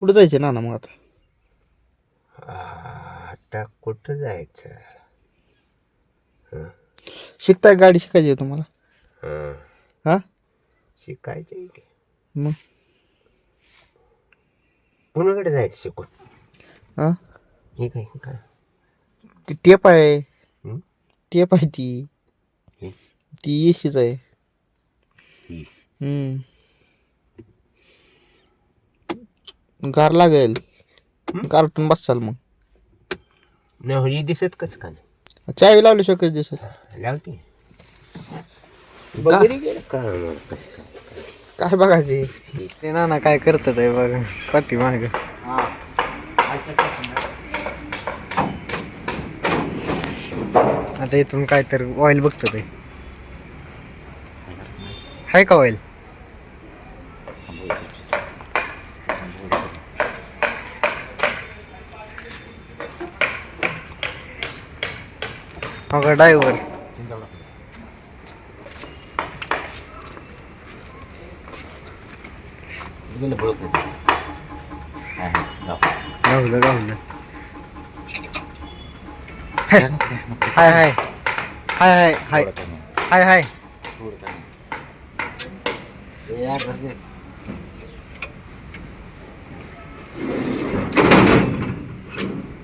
कुठं जायचे ना मग आता? आता कुठं जायचं? शिकताय, गाडी शिकायची आहे तुम्हाला? हं, हा शिकायचं आहे की. मग कुणाकडे जायचं शिकून? हा हे काय हे काय? ती टेप आहे. हं? टेप आहे ती. हे? ती एशीच आहे. ही. गार लागेल. कार्टून बसाल मग. नाही ही दिसत कसं का नाही? चावी लावल्याशिवाय कसं दिसेल? लावते बघू दे गेलं का मला कसं काय काय बघायचे? ते नाना काय करतात आहे बघा पाठी माग. आता इथून काय तर ऑइल बघतात आहे. हाय का ऑइल? हो का ड्रायव्हर? गावलं गावलं. हाय हाय हाय हाय हाय हाय हाय.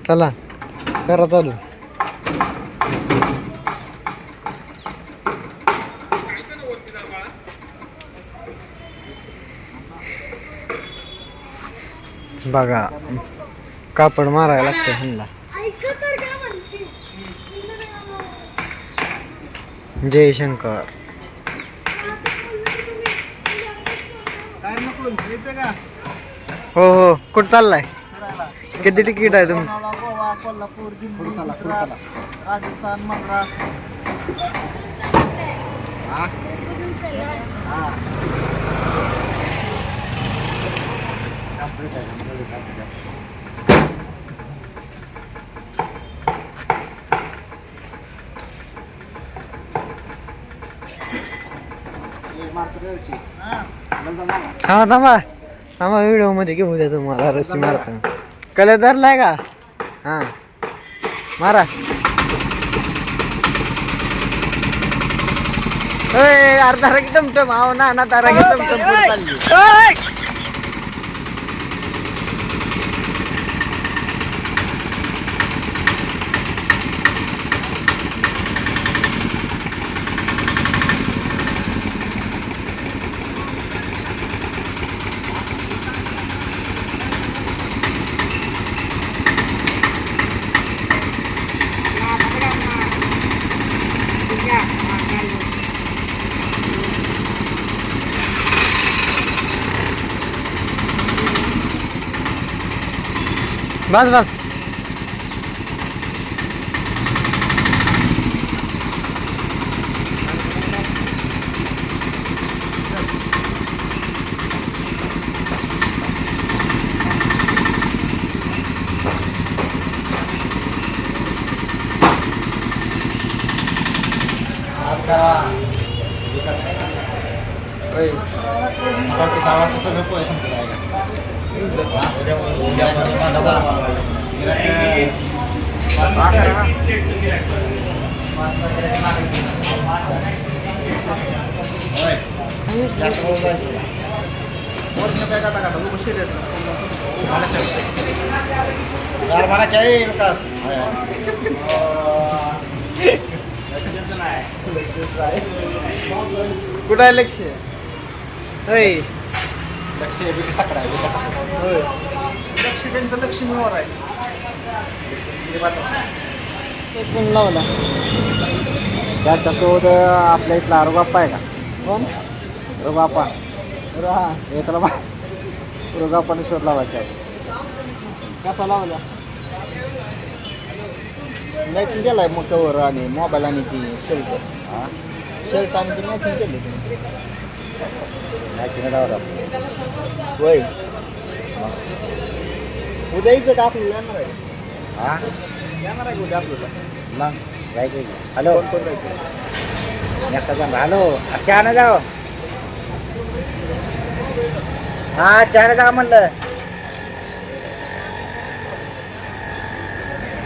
चला करा चालू. बघा कापड मारायला लागतं ह्यांना. जयशंकर. हो हो कुठं चाललाय? किती तिकीट आहे तुमचं? गोवा, कोल्हापूर, दिल्ली, गुजरात, राजस्थान, मद्रास. हा थांबा थांबा व्हिडिओ मध्ये घेऊ द्या तुम्हाला. रस्सी मारता कल धरलाय का? हा मारा. अर्धा की टमटम. आहो ना ना तारा की टमटम पुढे चालली. बस बस. कुठं आहे लक्ष? होय लक्ष त्यांचं लक्ष्मीवर आहे. कोण लावला? ज्याच्या शोध आपल्या इथला रुगाप्पा आहे का? कोण? रुगाप्पा. हा येतला रुगाप्पाने शोध लावायचा. कसा लावला? मॅचिंग केलाय मग कवर आणि मोबाईल आणि ती शर्ट. शर्ट आणि ती मॅचिंग केली. मॅचिंग लावला होय. उद्या इथं का आपल्याला येणार आहे? हा येणार आहे उद्या आपल्याला. मग जायचं. हॅलो कोण कोण जायचं? एकटा जण. हॅलो चहा ना जाओ. हा चहा जा म्हणलं.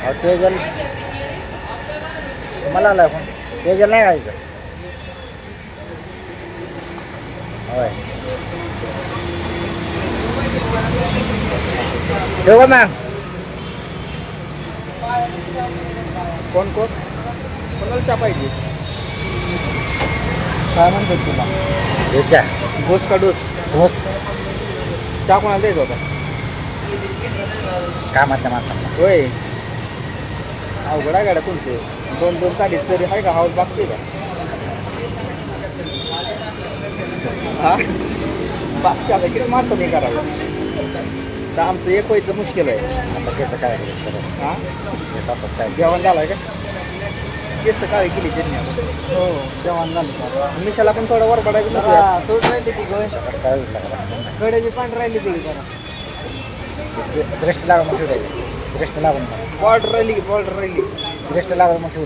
अहो तेजल तुम्हाला आला पण तेजल नाही घालायचं होय ठेवा मॅम कोण कोण कोणाला चहा पाहिजे काय म्हणतात तुला याच्या डोस का डोस होस चहा कोणाला द्यायचा होता कामातल्या माणसाला होय अवघड आहे गाड्या तुमचे 2-2 काढीत तरी आहे का हाऊस बागते का हा पास का आता किती माणसं नाही करावं तर आमचं एक व्हायचं मुश्किल आहे आता कसं काय करायचं हा हे सतत काय जेवण झालंय का केस काय केली त्यांनी हो जेवण झालं मिशाला पण थोडं वर पडायचं थोडं राहिली ती गोष्ट काय लागलं कडेची पण राहिली थोडी जरा दृष्टी लागून मग ठेवू दृष्टी लागून बॉर्डर राहिली की बॉर्डर राहिली दृष्टी लागून मग ठेवू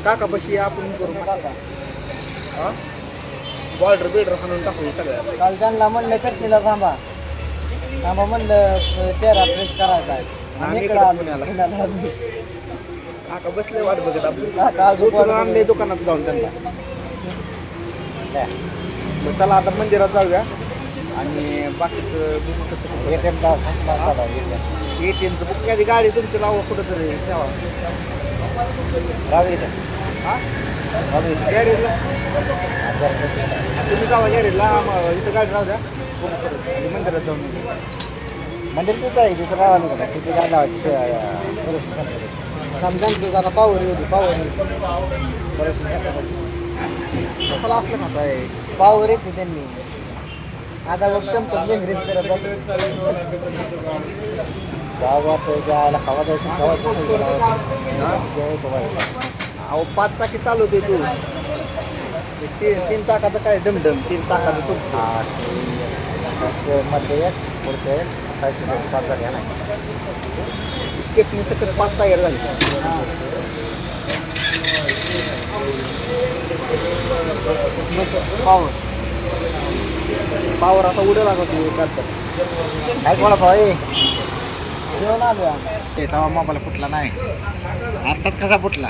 काका पशी आपण करू हा बॉर्डर बिल्डर हाणून टाकू सगळ्या काल त्यांना म्हणलं चटणीला थांबा म्हणलं चेहरा फ्रेश करायचा आहे काका बसले वाट बघत आपण आणले दुकानात जाऊन त्यांना चला आता मंदिरात जाऊया आणि बाकीचं बघू कसं ATMचं बुक कधी गाडी तुमची लावा कुठं तरी ठेवा हा गॅरेजला तुम्ही जावा गॅरेजला इथं गाडी राहू द्या बघू परत म्हणजे मंदिरात जाऊन मंदिर तिथं आहे तिथं राहावं लागतं तिथे काय लावायची सर्वशिक्षण सेंटर रमजानचं जरा पावर येऊ पावर सर्वशिक्षण सेंटर कसं असलं ना आता पावर येते त्यांनी आता बघ टेम्पल बेंगरीच करत जाऊ वाटतं जायला खावा द्यायचं अहो 5 चाकी चालवते तू 3 चाकाचं काय डमडम 3 चाकाचं तुमचं मध्ये एक पुढचे साईडचे 5 झाले नाही स्टेपनी सगळं 5 टायर झाले पावर आता उड्या लागत काय कोणा भाई जेवण आलो ते तेव्हा मोबाईल फुटला नाही आत्ताच कसा फुटला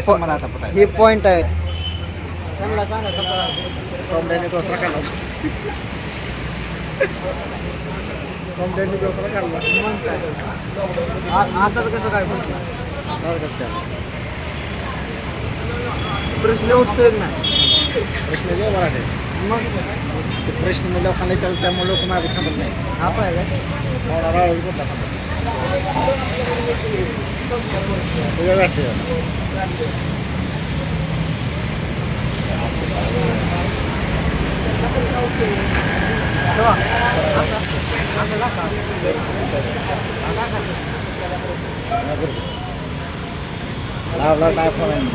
मला आता फुटाय हे पॉइंट आहे त्यांना सांगा कसा कॉम्प्लेनने दुसरा काढला कॉम्प्लेनने दुसरा काढला आताच कसं काय फुटला कसं काय प्रश्न उठतोय नाही प्रश्न जे मराठी मग ते प्रश्न मी लोकांना विचारलं त्यामुळे लोक मागे थांबत नाही असं आहे का कुठला थांबत वेगळं असते लावला नाही फोन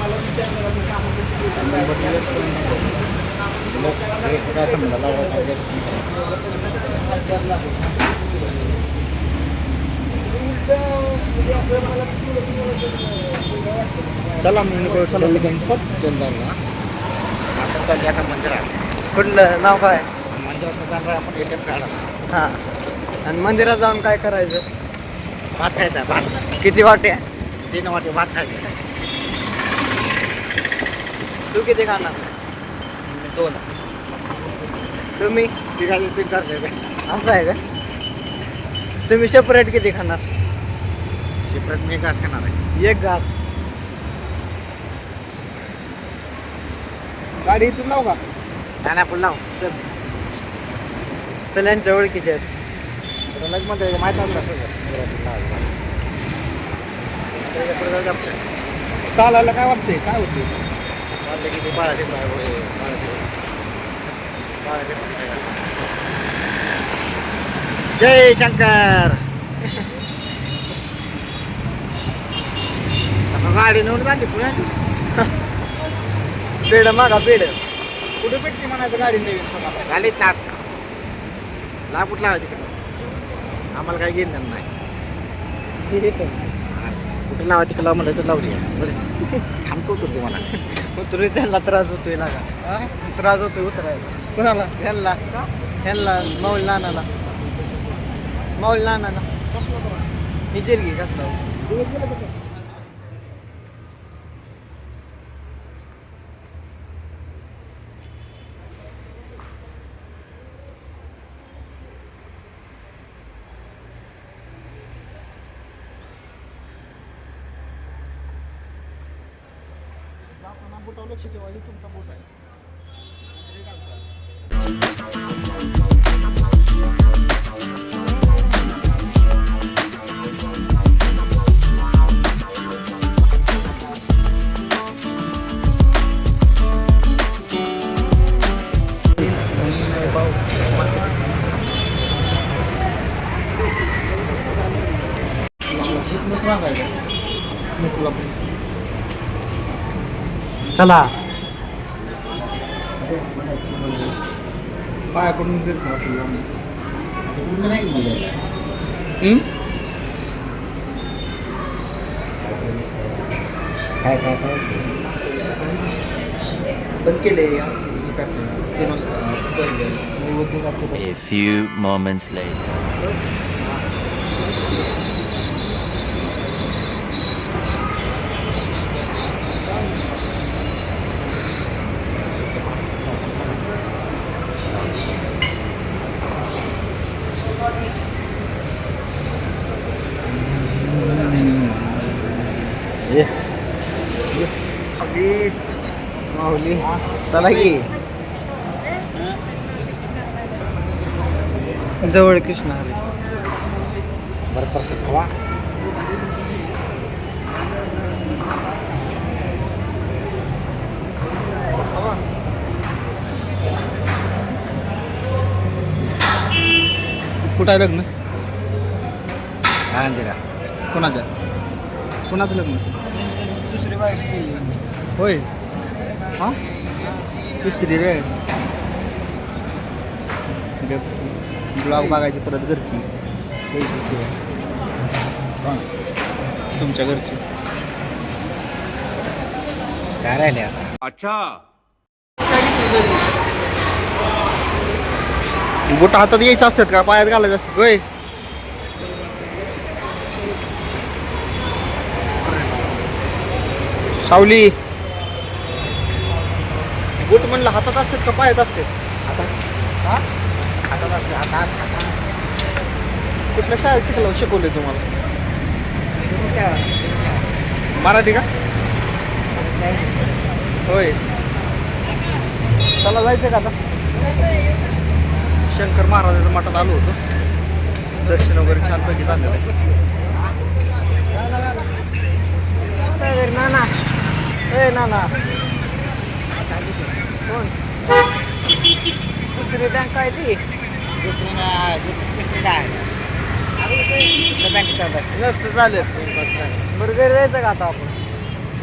काय समजा लावला पाहिजे चला मग चला गणपत चंदरला आपण चालली आता मंदिरात कुठलं नाव काय मंदिरात जाणार आपण ATM काढा हां आणि मंदिरात जाऊन काय करायचं भात खायचा भात किती वाटे 3 वाटे भात खायचा तू किती खाणार 2 तुम्ही तिघाचे 3 तास आहे असं आहे का तुम्ही सेपरेट किती खाणार सेपरेट मी घास खाणार आहे एक घास गाडी इथून लावू का नाही पण लाव चल चल यांच्या ओळखीचे आहेत लग्न म्हणते माहीत नव्हतं चालायला काय वाटते काय होते चाललं की ते बाळा देतो जय शंकर गाडी नेऊन झाली पुण्यात पेड मागा पेड कुठे पेटते म्हणायचं गाडी नवीन तुम्हाला घालीत ना ला कुठला हवा तिकडे आम्हाला काही घेणं नाही कुठे लावा तिकडे लावा म्हणलं तर लावली बरं थांबतो होतो मला उतरू त्यांना त्रास होतोय ना का त्रास होतोय उतरायला कोणाला ह्यांना माऊल नानाला विचार घे कसला बोटावर लक्ष ठेवायचं तुमचा बोट आहे. चला पाय पडून देत ना पूर्ण नाही म्हणजे काय काय काय बंद केले तीन वाजता. A few moments later. माऊली चला की जवळ कृष्णा हरी बरं परत खवा कुठं आहे लग्न आनंदीला कोणाचं लग्न दुसरी बाई होय हां तिसरी रे ब्लॉग बघायची परत घरची तुमच्या घरची काय राहिले बोट हातात यायचं असतात का पायात घालायचं असतात होय सावली बोट म्हणलं हातात असतात का पायात असतात हातात असते हातात कुठल्या शाळेत शिकवले तुम्हाला मराठी का होय त्याला जायचं का आता शंकर महाराजाच्या मठात आलो होतो दर्शन वगैरे छानपैकी झालेलं आहे नाना ए नाना कोण दुसरी बँक काय ती तिसरी काय बँकेत चालू असते नसतं चालेल बरं घरी जायचं का आता आपण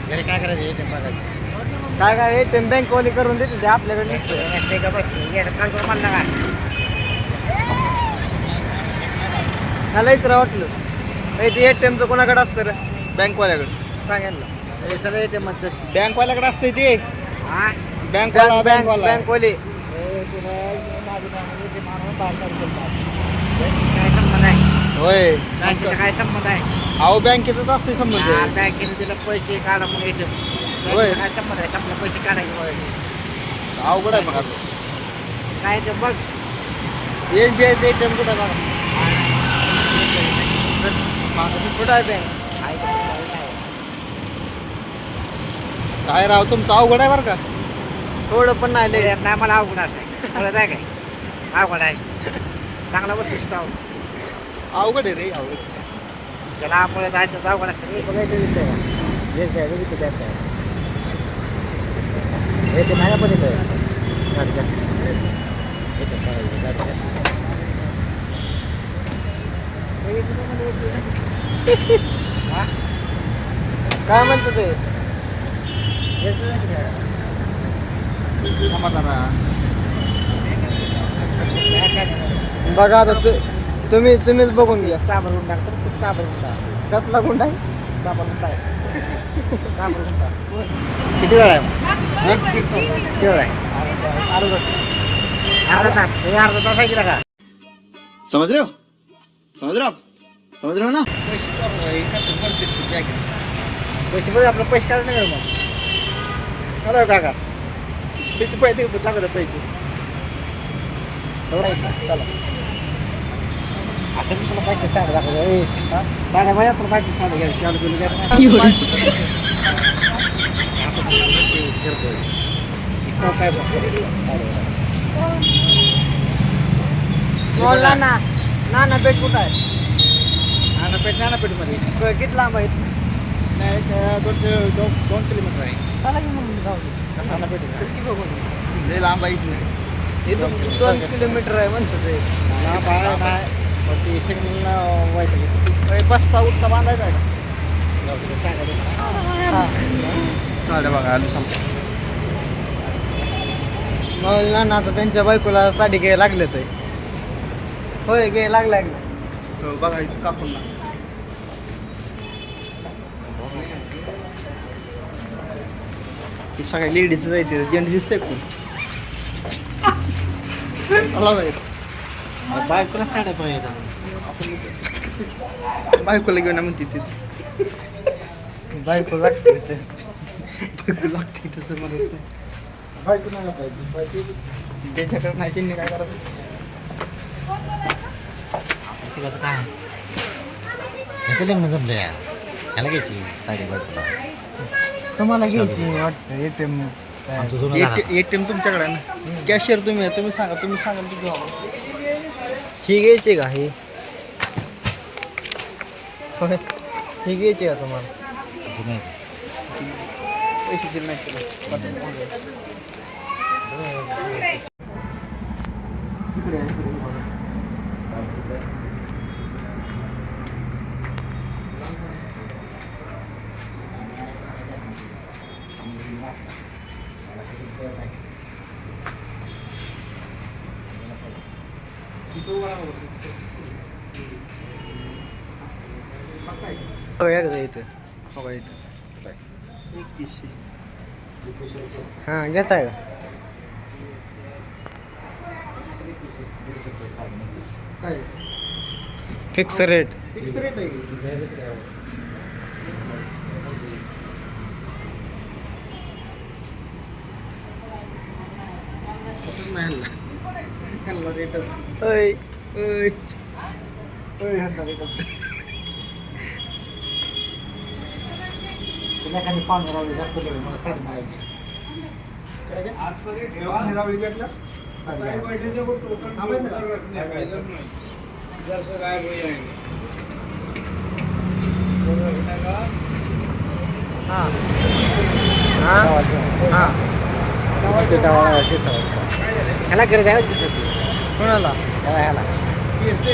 घरी काय करायचं हे बघायचं काय काय ATM बँकवाली करून देते ते आपल्याकडे नसतं नसते का बस कागद म्हणलं का मला विचारा वाटलंच ते ATMचं कोणाकडे असतं रे बँकवाल्याकडे सांगेल ना चला येते मग बँकवाल्याकडे असते ते हा बँकवाला बँकवाले काय संबंध आहे होय बँकेचा काय संबंध आहे अहो बँकेतच असते संबंध बँकेने तिला पैसे काढा म्हणून येते होय. काय संबंध आहे संपला पैसे काढायचे अवघड आहे मग आता काय ते बघ SBI ATM कुठं आहे बघा कुठं आहे बँक काय राव तुमचं अवघड आहे बरं का थोडं पण नाही लय नाही मला अवघड असं आहे आहे काय अवघड आहे चांगला वस्तू अवघड आहे रे अवघड त्याला आपण जायचं अवघड असतं बघायचं दिसतंय का येत आहे बघितलं त्यात आहे हे ते माझ्या पण येतं काय म्हणतो ते बघा आता तुम्हीच बघून घ्या चाबर गुंडा खूप चाबर गुंडा कसला गुंड आहे चाबर गुंडा आहे चाबर गुंडा किती वेळ आहे किती वेळ आहे अर्धा तास हे अर्धा तास आहे की का समझ रहे हो ना पैसे बघ आपलं पैसे काढ नाही मग हॅलो काका पैसे पैसे लागत पैसे चला आता मी तुला पाहिजे साड्या दाखवतो साड्या माझ्या तुला पाहिजे साड्या घ्या शाल बिल घ्या फिरतोय इथं काय बस बोलला ना ना पेट कुठं आहे नानापेठमध्ये किती लांब आहेत नाही 2 किलोमीटर आहे चला की मग जाऊ दे. नानापेठ किती बघून लय लांब आहे इथून. इथून 2 किलोमीटर आहे म्हणतो ते लांब आहे नाही पण ते सिग्नल व्हायचं बसता उठता बांधायचा आहे चालेल बघा आलू संपला मग ना आता त्यांच्या बायकोला साडी घ्यायला लागले ते होय घ्यायला लागलाय बघा इथं कापून ना सगळ्या लेडीच जायचे जेंट दिसतंय कोण चला बाहेर बायकोला साड्या पाहिजे बायकोला घेऊन म्हणते ती बायको लागते ते बायको लागते तसं म्हणून बायको नाही पाहिजे ज्यांच्याकडे नाही त्यांनी काय करायचं तिचं काय ह्याचं लग्न जमलं या ह्याला घ्यायची साडी बायकोला तुम्हाला घ्यायची वाटतं ATM ATM तुमच्याकडे आहे ना कॅशियर तुम्ही सांगा तुम्ही सांगाल की घेऊ ही घ्यायची का ही होय ही घ्यायची का तुम्हाला पैसे दिले नाही तुला एकदा इथं बघा इथं हां घेताय का काय फिक्स रेट फिक्स रेट आहे ह्याला रेट ऐ ह्याचा रेट तुला काही पाहुणे रावळी दाखवलं मला साडी मागायची रावळी भेटला साडी हां हां हां ह्याला गरज आहे चिचाची कोणाला ह्याला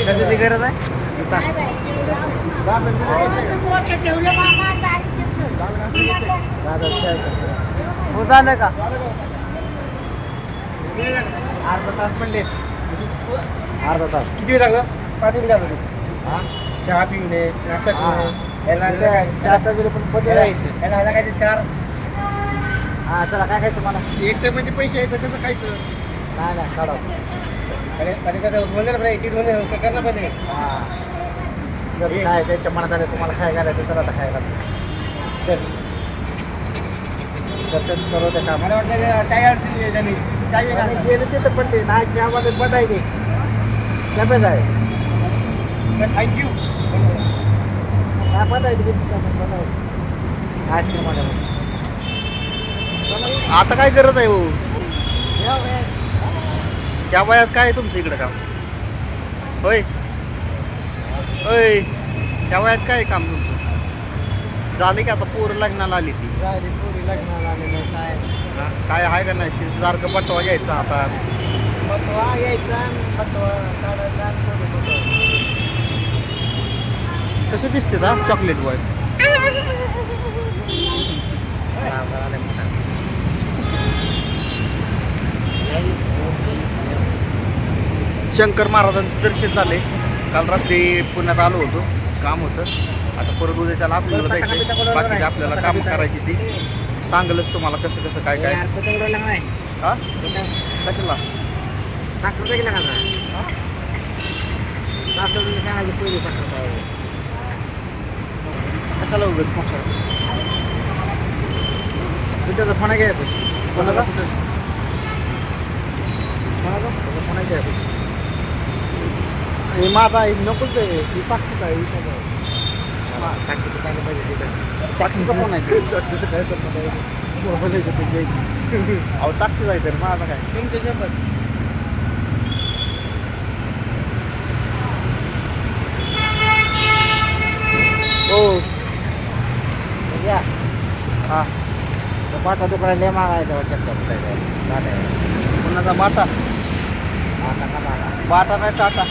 कशाची गरज आहे हो झालं का अर्धा तास म्हणले अर्धा तास किती वेळ लागला 5 मिनिट लागलं हा चहा पिऊने नाश्ता पिऊने याला चार वगैरे पण पदे राहायचे याला काय 4 हा चला काय खायचं मला एक मध्ये पैसे यायचं कसं खायचं नाही नाही काढा कधी बोलणार पाहिजे करणार पाहिजे हा जर काय त्याच्या मनात आलं तुम्हाला काय घालायचं चला आता खायला चल चल तेच करू ते काम मला वाटलं चाय अडचणी त्यांनी चाय गेलं तिथं पण ते नाही चहामध्ये बंद आहे ते चपेच आहे थँक्यू काय बंद आहे ते बंद आहे आईस्क्रीम मध्ये आता काय गरज आहे हो या वयात काय तुमचं इकडं काम होय होय त्या वयात काय काम तुमचं झालं की आता पोरं लग्नाला आली ती पुरी लग्नाला आलेलं काय हा, काय आहे का नाही तिचं सारखं बटवा घ्यायचा हातात बटवा यायचा बटवा काढायचा कसे दिसते ना चॉकलेट बॉय शंकर महाराजांचं दर्शन झाले काल रात्री पुण्यात आलो होतो काम होतं आता परत उद्याच्याला आपल्याला जायचं बाकीचे आपल्याला काम करायची ती सांगलच तुम्हाला कसं कसं काय काय हा कशाला साखर गेला का सासर सांगायची पहिली साखर काय कशाला उगत त्याचा फोन घ्या पैसे कोणाला कोणाचा फोन घ्या पैसे हे माझा नकोच आहे ही साक्षीचा आहे साक्षी काय पाहिजे साक्षीचा फोन आहे साक्षीचं काय संबंध आहे अहो साक्षी जाय तर माझा काय तुमच्या शपथ हो या हा पाठा दुकानाला मागायचा चक्कर कुणाचा बाटा बाटा नाही टाटा